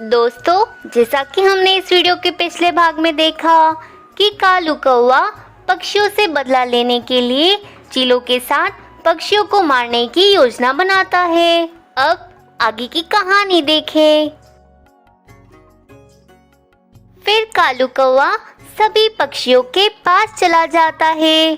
दोस्तों, जैसा कि हमने इस वीडियो के पिछले भाग में देखा कि कालू कौवा पक्षियों से बदला लेने के लिए चीलों के साथ पक्षियों को मारने की योजना बनाता है। अब आगे की कहानी देखें। फिर कालू कौवा सभी पक्षियों के पास चला जाता है।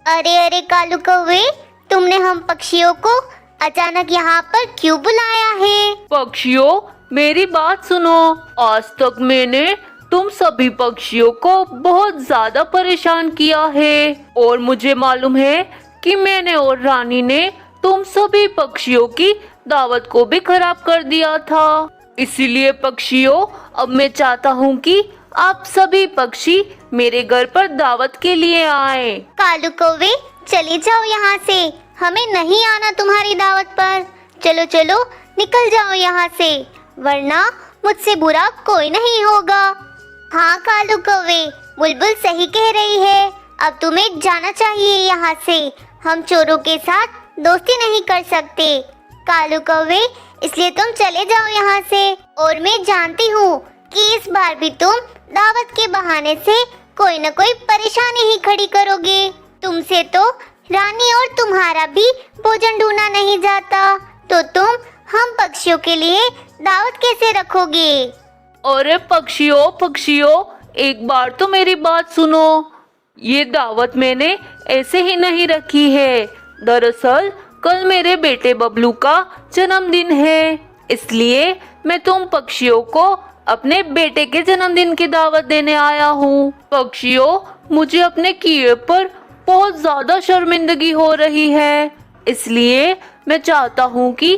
अरे अरे कालू कौवे, तुमने हम पक्षियों को अचानक यहाँ पर क्यों बुलाया है? पक्षियों, मेरी बात सुनो। आज तक मैंने तुम सभी पक्षियों को बहुत ज्यादा परेशान किया है और मुझे मालूम है कि मैंने और रानी ने तुम सभी पक्षियों की दावत को भी खराब कर दिया था। इसीलिए पक्षियों, अब मैं चाहता हूँ कि आप सभी पक्षी मेरे घर पर दावत के लिए आए। कालू कौवे, चले जाओ यहाँ से, हमें नहीं आना तुम्हारी दावत पर। चलो चलो निकल जाओ यहाँ से, वरना मुझसे बुरा कोई नहीं होगा। हाँ कालू कौवे, बुलबुल सही कह रही है, अब तुम्हें जाना चाहिए यहाँ से। हम चोरों के साथ दोस्ती नहीं कर सकते कालू कौवे, इसलिए तुम चले जाओ यहाँ से। और मैं जानती हूँ कि इस बार भी तुम दावत के बहाने से कोई न कोई परेशानी ही खड़ी करोगे। तुमसे तो रानी और तुम्हारा भी भोजन ढूंढा नहीं जाता, तो तुम हम पक्षियों के लिए दावत कैसे रखोगे? अरे पक्षियों, एक बार तो मेरी बात सुनो। ये दावत मैंने ऐसे ही नहीं रखी है। दरअसल कल मेरे बेटे बबलू का जन्मदिन है, इसलिए मैं तुम पक्षियों को अपने बेटे के जन्मदिन की दावत देने आया हूँ। पक्षियों, मुझे अपने किए पर बहुत ज्यादा शर्मिंदगी हो रही है, इसलिए मैं चाहता हूँ कि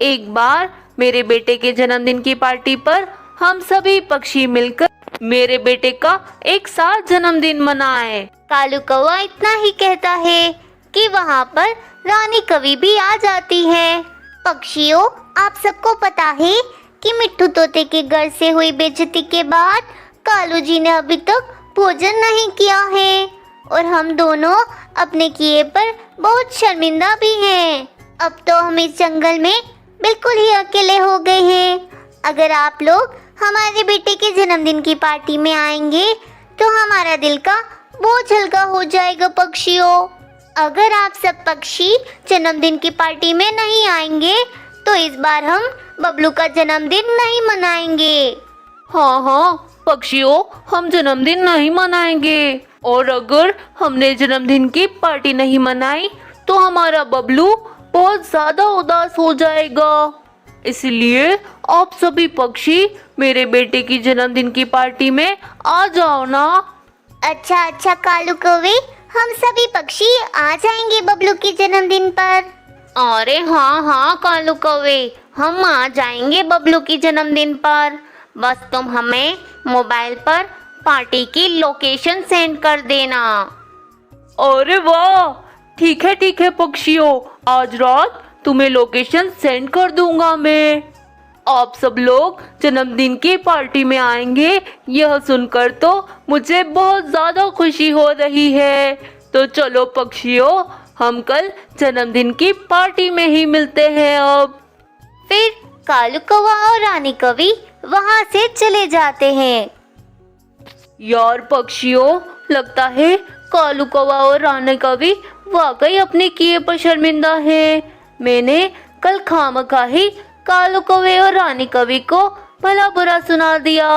एक बार मेरे बेटे के जन्मदिन की पार्टी पर हम सभी पक्षी मिलकर मेरे बेटे का एक साथ जन्मदिन मनाएं। कालू कौवा इतना ही कहता है कि वहाँ पर रानी कवि भी आ जाती है। पक्षियों, आप सबको पता है कि मिट्ठू तोते के घर से हुई बेइज्जती के बाद कालू जी ने अभी तक भोजन नहीं किया है और हम दोनों अपने किए पर बहुत शर्मिंदा भी हैं। अब तो हम इस जंगल में बिल्कुल ही अकेले हो गए हैं। अगर आप लोग हमारे बेटे के जन्मदिन की पार्टी में आएंगे तो हमारा दिल का बोझ हल्का हो जाएगा। पक्षियों, अगर आप सब पक्षी जन्मदिन की पार्टी में नहीं आएंगे तो इस बार हम बबलू का जन्मदिन नहीं मनाएंगे। हाँ पक्षियों, हम जन्मदिन नहीं मनाएंगे, और अगर हमने जन्मदिन की पार्टी नहीं मनाई तो हमारा बबलू बहुत ज्यादा उदास हो जाएगा। इसलिए आप सभी पक्षी मेरे बेटे की जन्मदिन की पार्टी में आ जाओ ना। अच्छा कालू कौवे, हम सभी पक्षी आ जाएंगे बबलू के जन्मदिन पर। अरे हाँ कालू कौवे, हम आ जाएंगे बबलू की जन्मदिन पर। बस तुम हमें मोबाइल पर पार्टी की लोकेशन सेंड कर देना। अरे वाह, ठीक है पक्षियों, आज रात तुम्हें लोकेशन सेंड कर दूंगा मैं। आप सब लोग जन्मदिन की पार्टी में आएंगे, यह सुनकर तो मुझे बहुत ज्यादा खुशी हो रही है। तो चलो पक्षियों, हम कल जन्मदिन की पार्टी में ही मिलते हैं। अब फिर कालू कौवा और रानी कवि वहाँ से चले जाते हैं। यार पक्षियों, लगता है कालू कौवा और रानी कवि वाकई अपने किए पर शर्मिंदा है। मैंने कल खामखा ही कालू कौवे और रानी कवि को भला बुरा सुना दिया।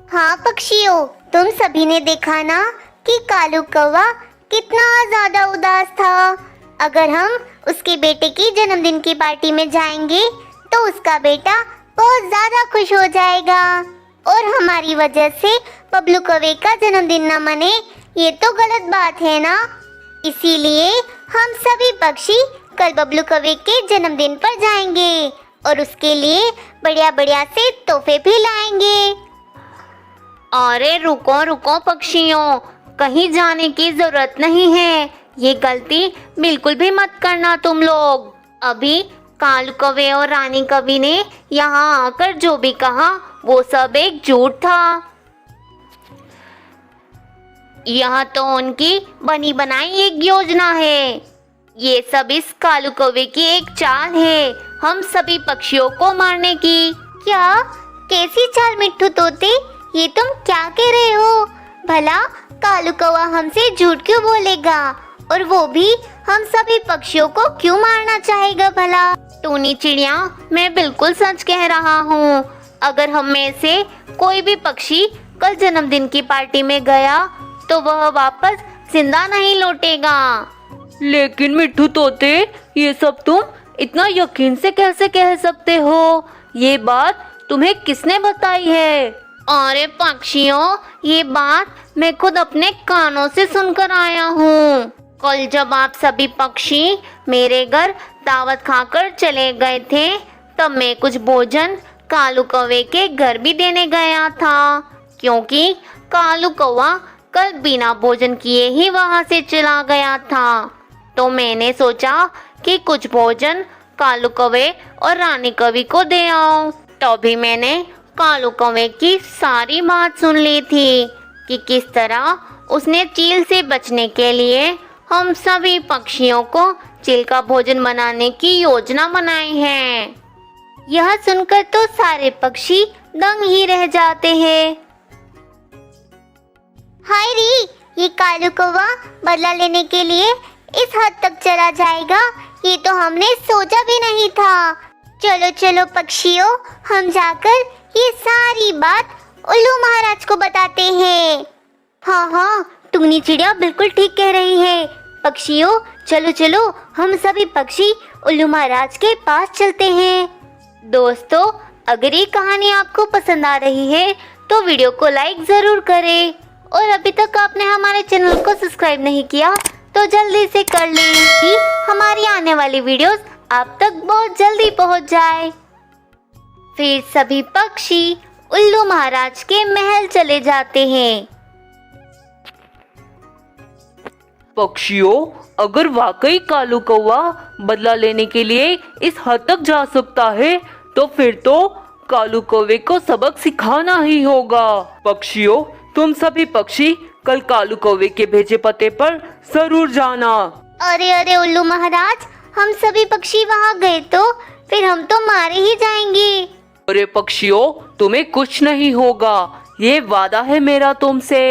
हाँ पक्षियों, तुम सभी ने देखा ना कि कालू कौवा कितना ज्यादा उदास था। अगर हम उसके बेटे की जन्मदिन की पार्टी में जाएंगे तो उसका बेटा बहुत ज्यादा खुश हो जाएगा और हमारी वजह से बबलू कौवे का जन्मदिन न मने, ये तो गलत बात है ना। इसीलिए हम सभी पक्षी कल बबलू कौवे के जन्मदिन पर जाएंगे और उसके लिए बढ़िया से तोहफे भी लाएंगे। अरे रुको पक्षियों, कहीं जाने की जरूरत नहीं है। ये गलती बिल्कुल भी मत करना तुम लोग। अभी कालू कौवे और रानी कवि ने यहाँ आकर जो भी कहा वो सब एक झूठ था। यह तो उनकी बनी बनाई एक योजना है। ये सब इस कालू कौवे की एक चाल है। हम सभी पक्षियों को मारने की। क्या? कैसी चाल मिट्ठू तोते, ये तुम क्या कह रहे हो? भला कालू कौवा हमसे झूठ क्यों बोलेगा, और वो भी हम सभी पक्षियों को क्यों मारना चाहेगा भला? टूनी चिड़िया, मैं बिल्कुल सच कह रहा हूँ। अगर हम में से कोई भी पक्षी कल जन्मदिन की पार्टी में गया तो वह वापस जिंदा नहीं लौटेगा। लेकिन मिट्ठू तोते, ये सब तुम इतना यकीन से कैसे कह सकते हो? ये बात तुम्हें किसने बताई है? अरे पक्षियों, ये बात मैं खुद अपने कानों से सुनकर आया हूँ। कल जब आप सभी पक्षी मेरे घर दावत खाकर चले गए थे, तब मैं कुछ भोजन कालू कौवे के घर भी देने गया था, क्योंकि कालू कौवा कल बिना भोजन किए ही वहां से चला गया था। तो मैंने सोचा कि कुछ भोजन कालू कौवे और रानी कौवी को दे आओ। तभी मैंने कालू कौवे की सारी बात सुन ली थी कि किस तरह उसने चील से बचने के लिए हम सभी पक्षियों को चील का भोजन बनाने की योजना बनाई है। यह सुनकर तो सारे पक्षी दंग ही रह जाते हैं। हाय री, ये कालू कौवा बदला लेने के लिए इस हद तक चला जाएगा, ये तो हमने सोचा भी नहीं था। चलो चलो पक्षियों, हम जाकर ये सारी बात उल्लू महाराज को बताते हैं। हाँ हाँ, टुनी चिड़िया बिल्कुल ठीक कह रही है। पक्षियों, चलो चलो, हम सभी पक्षी उल्लू महाराज के पास चलते हैं। दोस्तों, अगर ये कहानी आपको पसंद आ रही है तो वीडियो को लाइक जरूर करें, और अभी तक आपने हमारे चैनल को सब्सक्राइब नहीं किया तो जल्दी से कर लें कि हमारी आने वाली वीडियोस आप तक बहुत जल्दी पहुंच जाए। फिर सभी पक्षी उल्लू महाराज के महल चले जाते हैं। पक्षियों, अगर वाकई कालू कौवा बदला लेने के लिए इस हद तक जा सकता है, तो फिर तो कालू कौवे को सबक सिखाना ही होगा। पक्षियों, तुम सभी पक्षी कल कालू कौवे के भेजे पते पर जरूर जाना। अरे अरे उल्लू महाराज, हम सभी पक्षी वहाँ गए तो फिर हम तो मारे ही जाएंगे। अरे पक्षियों, तुम्हें कुछ नहीं होगा, ये वादा है मेरा तुमसे।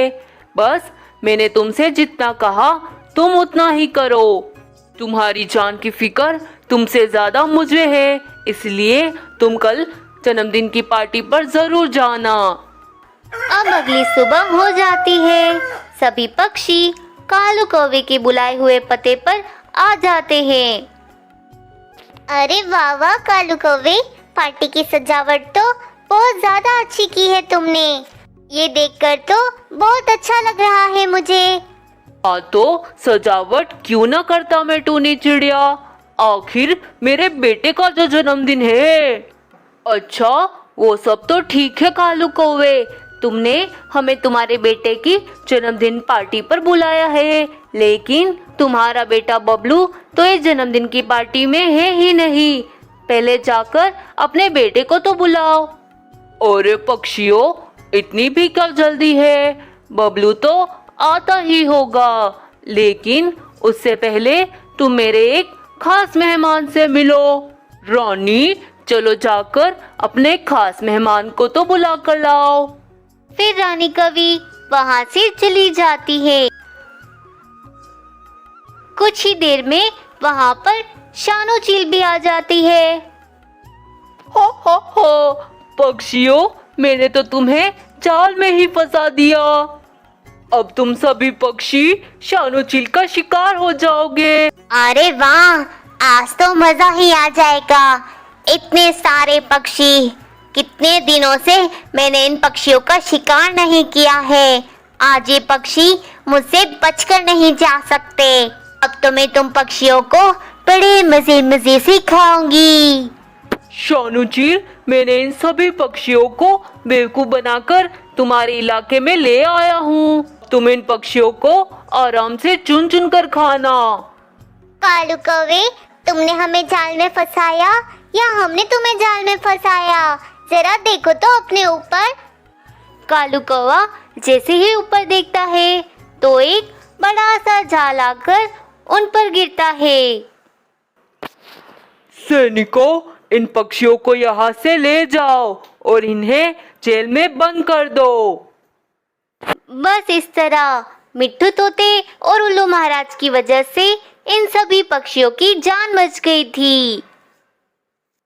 बस मैंने तुमसे जितना कहा तुम उतना ही करो। तुम्हारी जान की फिक्र तुमसे ज्यादा मुझे है, इसलिए तुम कल जन्मदिन की पार्टी पर जरूर जाना। अब अगली सुबह हो जाती है। सभी पक्षी कालू कौवे के बुलाए हुए पते पर आ जाते हैं। अरे वाह वाह कालू कौवे, पार्टी की सजावट तो बहुत ज्यादा अच्छी की है तुमने। ये देखकर तो बहुत अच्छा लग रहा है मुझे। हाँ तो सजावट क्यों ना करता मैं टूनी चिड़िया, आखिर मेरे बेटे का जो जन्मदिन है। अच्छा, वो सब तो ठीक है कालू कौवे, तुमने हमें तुम्हारे बेटे की जन्मदिन पार्टी पर बुलाया है, लेकिन तुम्हारा बेटा बबलू तो इस जन्मदिन की पार्टी में है ही नहीं। पहले जाकर अपने बेटे को तो बुलाओ। अरे पक्षियों, इतनी भी क्या जल्दी है, बबलू तो आता ही होगा, लेकिन उससे पहले तुम मेरे एक खास मेहमान से मिलो। रानी, चलो जाकर अपने खास मेहमान को तो बुला कर लाओ। फिर रानी कवि वहां से चली जाती है। कुछ ही देर में वहां पर शानो चील भी आ जाती है। हो, पक्षियों, मैंने तो तुम्हें जाल में ही फंसा दिया। अब तुम सभी पक्षी शानो चील का शिकार हो जाओगे। अरे वाह, आज तो मजा ही आ जाएगा। इतने सारे पक्षी, कितने दिनों से मैंने इन पक्षियों का शिकार नहीं किया है। आज ये पक्षी मुझसे बचकर नहीं जा सकते। अब तो मैं तुम पक्षियों को बड़े मजे मजे से खाऊंगी। शानो चील, मैंने इन सभी पक्षियों को बेवकूफ बनाकर तुम्हारे इलाके में ले आया हूँ। तुम इन पक्षियों को आराम से चुन चुन कर खाना। कालू कौवे, तुमने हमें जाल में फंसाया या हमने तुम्हें जाल में फंसाया? जरा देखो तो अपने ऊपर। कालू कौवा जैसे ही ऊपर देखता है तो एक बड़ा सा जाल आकर उन पर गिरता है। सैनिकों, इन पक्षियों को यहाँ से ले जाओ और इन्हें जेल में बंद कर दो। बस इस तरह मिट्ठू तोते और उल्लू महाराज की वजह से इन सभी पक्षियों की जान बच गई थी।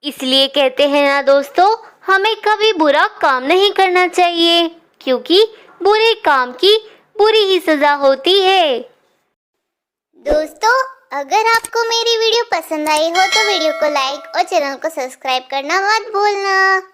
इसलिए कहते हैं ना दोस्तों, हमें कभी बुरा काम नहीं करना चाहिए, क्योंकि बुरे काम की बुरी ही सजा होती है। दोस्तों, अगर आपको मेरी वीडियो पसंद आई हो तो वीडियो को लाइक और चैनल को सब्सक्राइब करना मत भूलना।